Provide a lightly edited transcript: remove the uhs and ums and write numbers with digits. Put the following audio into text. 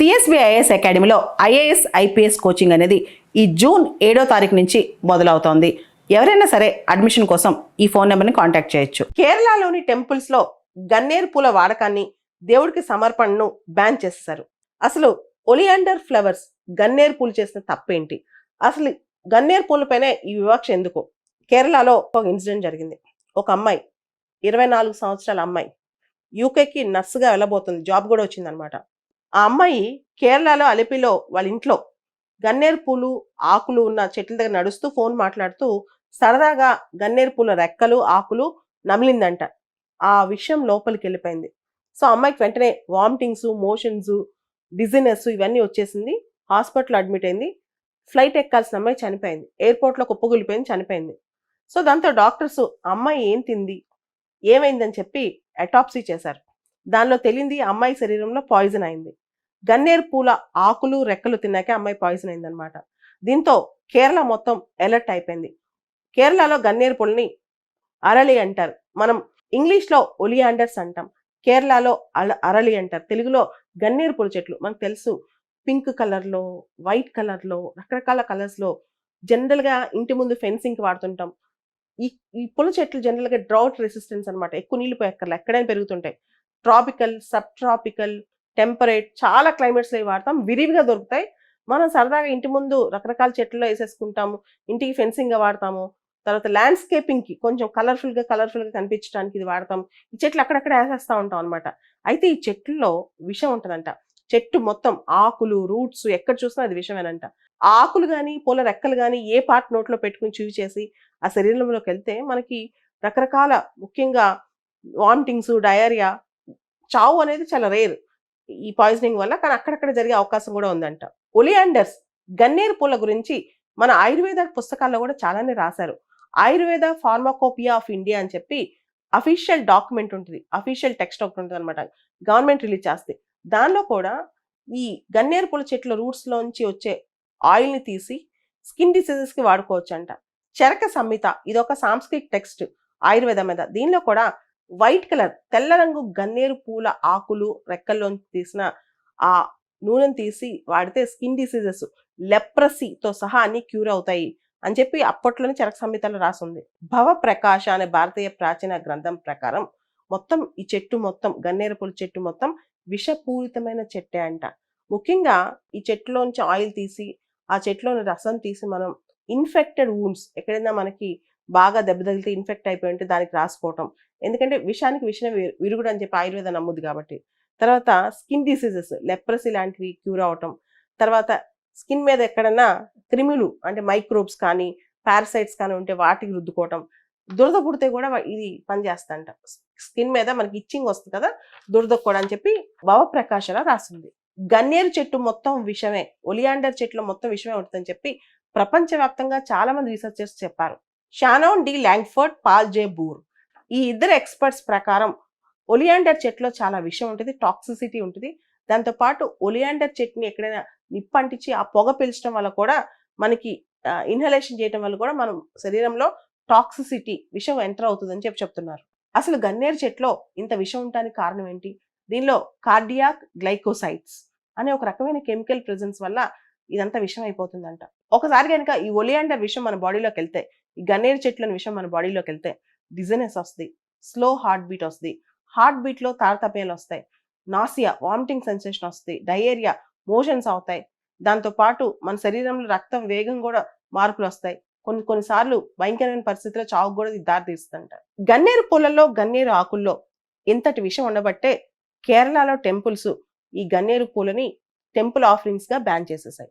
CSBIS అకాడమీలో IAS IPS coaching అనేది ఈ జూన్ 7వ తారీఖు నుంచి మొదలవుతోంది. ఎవరైనా సరే అడ్మిషన్ కోసం ఈ ఫోన్ నెంబర్ని కాంటాక్ట్ చేయొచ్చు. కేరళలోని టెంపుల్స్లో గన్నేరు పూల వాడకాన్ని, దేవుడికి సమర్పణను బ్యాన్ చేస్తారు. అసలు ఒలియాండర్ ఫ్లవర్స్ గన్నేరు పూలు చేసిన తప్పేంటి? అసలు గన్నేరు పూలపైనే ఈ వివక్ష ఎందుకు? కేరళలో ఒక ఇన్సిడెంట్ జరిగింది. ఒక అమ్మాయి 24 సంవత్సరాల అమ్మాయి యూకేకి నర్సుగా వెళ్ళబోతుంది. జాబ్ కూడా వచ్చిందనమాట. ఆ అమ్మాయి కేరళలో అలిపిలో వాళ్ళ ఇంట్లో గన్నేరు పూలు ఆకులు ఉన్న చెట్ల దగ్గర నడుస్తూ ఫోన్ మాట్లాడుతూ సరదాగా గన్నేరు పూల రెక్కలు ఆకులు నమిలిందంట. ఆ విషయం లోపలికి వెళ్ళిపోయింది. సో అమ్మాయికి వెంటనే వామిటింగ్స్, మోషన్స్, డిజినెస్ ఇవన్నీ వచ్చేసింది. హాస్పిటల్ అడ్మిట్ అయింది. ఫ్లైట్ ఎక్కాల్సిన అమ్మాయి చనిపోయింది. ఎయిర్పోర్ట్లో కుప్పగూలిపోయింది, చనిపోయింది. సో దాంతో డాక్టర్స్ అమ్మాయి ఏం తింది, ఏమైందని చెప్పి అటాప్సీ చేశారు. దానిలో తెలియంది అమ్మాయి శరీరంలో పాయిజన్ అయింది. గన్నేరు పూల ఆకులు రెక్కలు తిన్నాకే అమ్మాయి పాయిజన్ అయిందనమాట. దీంతో కేరళ మొత్తం అలర్ట్ అయిపోయింది. కేరళలో గన్నేరు పూలని అరళి అంటారు. మనం ఇంగ్లీష్లో ఒలియాండర్స్ అంటాం. కేరళలో అరళి అంటారు. తెలుగులో గన్నేరు పూల చెట్లు. మనకు తెలుసు, పింక్ కలర్లో, వైట్ కలర్లో, రకరకాల కలర్స్లో జనరల్గా ఇంటి ముందు ఫెన్సింగ్కి వాడుతుంటాం. ఈ పూల చెట్లు జనరల్గా డ్రౌట్ రెసిస్టెన్స్ అనమాట. ఎక్కువ నీళ్ళు పోయక్కర్లా, ఎక్కడైనా పెరుగుతుంటాయి. ట్రాపికల్, సబ్ ట్రాపికల్, టెంపరేట్ చాలా క్లైమేట్స్లో వాడతాం. విరివిగా దొరుకుతాయి. మనం సరదాగా ఇంటి ముందు రకరకాల చెట్లలో వేసేసుకుంటాము. ఇంటికి ఫెన్సింగ్గా వాడతాము. తర్వాత ల్యాండ్స్కేపింగ్కి కొంచెం కలర్ఫుల్గా కనిపించడానికి ఇది వాడతాం. ఈ చెట్లు అక్కడక్కడ వేసేస్తూ ఉంటాం అనమాట. అయితే ఈ చెట్లలో విషం ఉంటుందంట. చెట్టు మొత్తం ఆకులు, రూట్స్ ఎక్కడ చూసినా అది విషమేనంట. ఆకులు కానీ పూల రెక్కలు కానీ ఏ పార్ట్ నోట్లో పెట్టుకుని చూవి చేసి ఆ శరీరంలోకి వెళ్తే మనకి రకరకాల, ముఖ్యంగా వామిటింగ్స్, డయేరియా, చావు అనేది చాలా రేర్ ఈ పాయిజనింగ్ వల్ల. కానీ అక్కడక్కడ జరిగే అవకాశం కూడా ఉందంట. ఒలియాండర్స్ గన్నేరు పూల గురించి మన ఆయుర్వేద పుస్తకాల్లో కూడా చాలానే రాశారు. ఆయుర్వేద ఫార్మాకోపియా ఆఫ్ ఇండియా అని చెప్పి అఫీషియల్ డాక్యుమెంట్ ఉంటుంది, అఫీషియల్ టెక్స్ట్ ఒకటి ఉంటుంది అనమాట, గవర్నమెంట్ రిలీజ్ చేస్తే. దానిలో కూడా ఈ గన్నేరు పూల చెట్ల రూట్స్లోంచి వచ్చే ఆయిల్ని తీసి స్కిన్ డిసీజెస్కి వాడుకోవచ్చు అంట. చరక సంహిత ఇదొక సాంస్క్రిట్ టెక్స్ట్ ఆయుర్వేదం మీద. దీనిలో కూడా వైట్ కలర్, తెల్ల రంగు గన్నేరు పూల ఆకులు రెక్కల్లోంచి తీసిన ఆ నూనెను తీసి వాడితే స్కిన్ డిసీజెస్, లెప్రసీతో సహా అన్ని క్యూర్ అవుతాయి అని చెప్పి అప్పట్లోనే చరక సంహితలో రాసింది. భవ ప్రకాశ అనే భారతీయ ప్రాచీన గ్రంథం ప్రకారం మొత్తం ఈ చెట్టు మొత్తం, గన్నేరు పూల చెట్టు మొత్తం విషపూరితమైన చెట్టే అంట. ముఖ్యంగా ఈ చెట్టులోంచి ఆయిల్ తీసి ఆ చెట్టులోని రసం తీసి మనం ఇన్ఫెక్టెడ్ వూండ్స్, ఎక్కడైనా మనకి బాగా దెబ్బ తగిలితే ఇన్ఫెక్ట్ అయిపోయి ఉంటే దానికి రాసుకోవటం. ఎందుకంటే విషానికి విషయం విరుగుడు అని చెప్పి ఆయుర్వేద నమ్ముద్ది కాబట్టి. తర్వాత స్కిన్ డిసీజెస్, లెప్రసీ లాంటివి క్యూర్ అవటం. తర్వాత స్కిన్ మీద ఎక్కడన్నా క్రిములు అంటే మైక్రోబ్స్ కానీ పారసైట్స్ కానీ ఉంటే వాటికి రుద్దుకోవటం. దురద పుడితే కూడా ఇది పనిచేస్తంట. స్కిన్ మీద మనకి ఇచ్చింగ్ వస్తుంది కదా, దురద కూడా అని చెప్పి భవప్రకాశలా రాసింది. గన్నేరు చెట్టు మొత్తం విషమే, ఒలియాండర్ చెట్లు మొత్తం విషమే ఉంటుందని చెప్పి ప్రపంచవ్యాప్తంగా చాలా మంది రీసెర్చర్స్ చెప్పారు. షానోన్ డి లాంగ్ఫర్డ్, పాల్ జే బూర్, ఈ ఇద్దరు ఎక్స్పర్ట్స్ ప్రకారం ఒలియాండర్ చెట్టులో చాలా విషం ఉంటుంది, టాక్సిసిటీ ఉంటుంది. దాంతోపాటు ఒలియాండర్ చెట్టుని ఎక్కడైనా నిప్పంటించి ఆ పొగ పీల్చడం వల్ల కూడా మనకి ఇన్హలేషన్ చేయడం వల్ల కూడా మనం శరీరంలో టాక్సిసిటీ, విషం ఎంటర్ అవుతుందని చెప్తున్నారు. అసలు గన్నేరు చెట్టులో ఇంత విషం ఉండడానికి కారణం ఏంటి? దీనిలో కార్డియాక్ గ్లైకోసైడ్స్ అనే ఒక రకమైన కెమికల్ ప్రెజెన్స్ వల్ల ఇదంతా విషం అయిపోతుందంట. ఒకసారి కనుక ఈ ఒలియాండర్ విషం మన బాడీలోకి వెళ్తే, ఈ గన్నేరు చెట్లోని విషం మన బాడీలోకి వెళ్తే డిజినెస్ వస్తుంది, స్లో హార్ట్ బీట్ వస్తుంది, హార్ట్ బీట్లో తారతమ్యాలు వస్తాయి, నాసియా, వామిటింగ్ సెన్సేషన్ వస్తుంది, డయేరియా, మోషన్స్ అవుతాయి. దాంతోపాటు మన శరీరంలో రక్తం వేగం కూడా మార్పులు వస్తాయి. కొన్నిసార్లు భయంకరమైన పరిస్థితుల్లో చావుకు కూడా ఇది దారి తీస్తుందంట. గన్నేరు పూలలో, గన్నేరు ఆకుల్లో ఇంతటి విషం ఉండబట్టే కేరళలో టెంపుల్స్ ఈ గన్నేరు పూలని టెంపుల్ ఆఫరింగ్స్ గా బ్యాన్ చేసేసాయి.